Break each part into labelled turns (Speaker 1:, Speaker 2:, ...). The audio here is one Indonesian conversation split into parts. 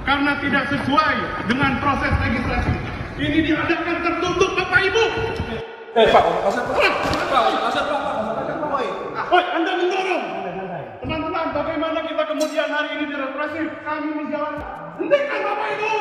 Speaker 1: karena tidak sesuai dengan proses legislasi. Ini diadakan tertutup, Bapak Ibu.
Speaker 2: Pak, Pak.
Speaker 1: Anda mendorong. Teman-teman, bagaimana kita kemudian hari ini direpresif? Kami menjalankan. Hentikan, Bapak Ibu.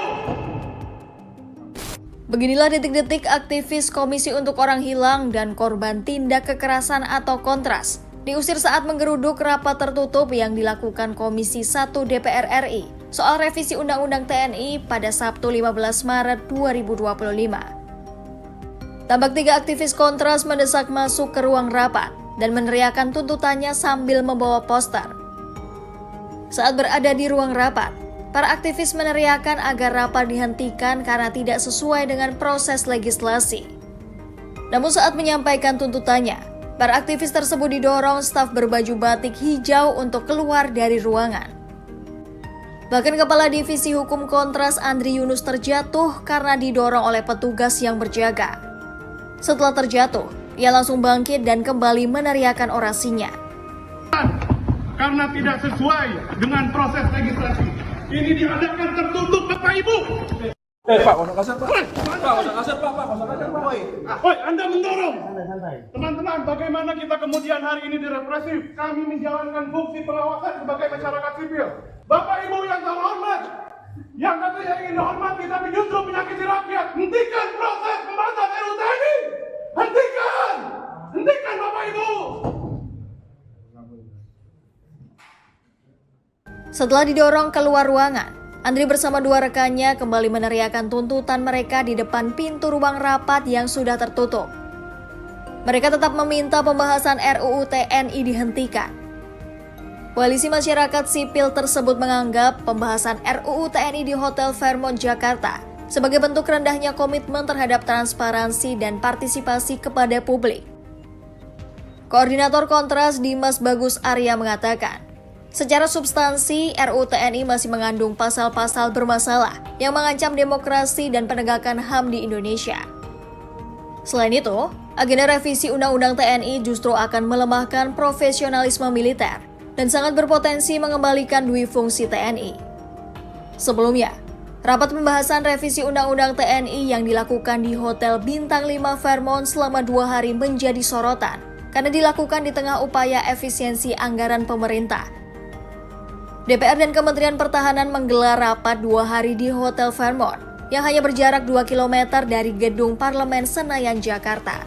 Speaker 3: Beginilah detik-detik aktivis Komisi untuk Orang Hilang dan Korban Tindak Kekerasan atau Kontras diusir saat menggeruduk rapat tertutup yang dilakukan Komisi 1 DPR RI soal revisi Undang-Undang TNI pada Sabtu 15 Maret 2025. Tampak 3 aktivis Kontras mendesak masuk ke ruang rapat dan meneriakan tuntutannya sambil membawa poster. Saat berada di ruang rapat, para aktivis meneriakan agar rapat dihentikan karena tidak sesuai dengan proses legislasi. Namun saat menyampaikan tuntutannya, para aktivis tersebut didorong staf berbaju batik hijau untuk keluar dari ruangan. Bahkan Kepala Divisi Hukum Kontras Andri Yunus terjatuh karena didorong oleh petugas yang berjaga. Setelah terjatuh, ia langsung bangkit dan kembali meneriakan orasinya.
Speaker 1: Karena tidak sesuai dengan proses legislasi. Ini diadakan tertutup, Bapak Ibu.
Speaker 2: Pak, kasar, Pak.
Speaker 1: Anda mendorong. Teman-teman, bagaimana kita kemudian hari ini direpresif? Kami menjalankan fungsi pengawasan sebagai masyarakat sipil. Bapak Ibu yang terhormat, yang katanya ingin dihormati tapi justru menyakiti rakyat, hentikan proses pembahasan RUU TNI. Hentikan! Hentikan, Bapak Ibu!
Speaker 3: Setelah didorong keluar ruangan, Andri bersama 2 rekannya kembali meneriakan tuntutan mereka di depan pintu ruang rapat yang sudah tertutup. Mereka tetap meminta pembahasan RUU TNI dihentikan. Koalisi masyarakat sipil tersebut menganggap pembahasan RUU TNI di Hotel Fairmont Jakarta sebagai bentuk rendahnya komitmen terhadap transparansi dan partisipasi kepada publik. Koordinator Kontras Dimas Bagus Arya mengatakan, secara substansi, RUU TNI masih mengandung pasal-pasal bermasalah yang mengancam demokrasi dan penegakan HAM di Indonesia. Selain itu, agenda revisi Undang-Undang TNI justru akan melemahkan profesionalisme militer dan sangat berpotensi mengembalikan dui fungsi TNI. Sebelumnya, rapat pembahasan revisi Undang-Undang TNI yang dilakukan di Hotel Bintang 5 Fairmont selama 2 hari menjadi sorotan karena dilakukan di tengah upaya efisiensi anggaran pemerintah. DPR dan Kementerian Pertahanan menggelar rapat 2 hari di Hotel Fairmont yang hanya berjarak 2 km dari gedung Parlemen Senayan, Jakarta.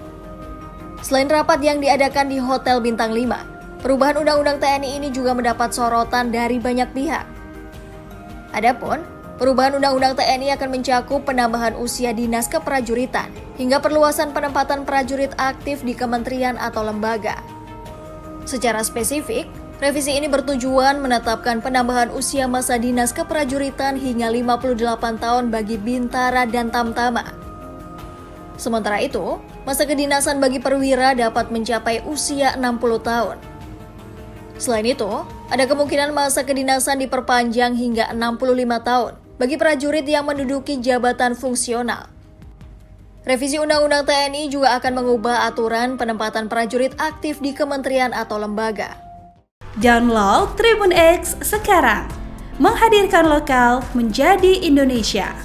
Speaker 3: Selain rapat yang diadakan di Hotel Bintang 5, perubahan Undang-Undang TNI ini juga mendapat sorotan dari banyak pihak. Adapun, perubahan Undang-Undang TNI akan mencakup penambahan usia dinas keprajuritan hingga perluasan penempatan prajurit aktif di kementerian atau lembaga. Secara spesifik, revisi ini bertujuan menetapkan penambahan usia masa dinas keprajuritan hingga 58 tahun bagi Bintara dan Tamtama. Sementara itu, masa kedinasan bagi perwira dapat mencapai usia 60 tahun. Selain itu, ada kemungkinan masa kedinasan diperpanjang hingga 65 tahun bagi prajurit yang menduduki jabatan fungsional. Revisi Undang-Undang TNI juga akan mengubah aturan penempatan prajurit aktif di kementerian atau lembaga.
Speaker 4: Download Tribun X sekarang, menghadirkan lokal menjadi Indonesia.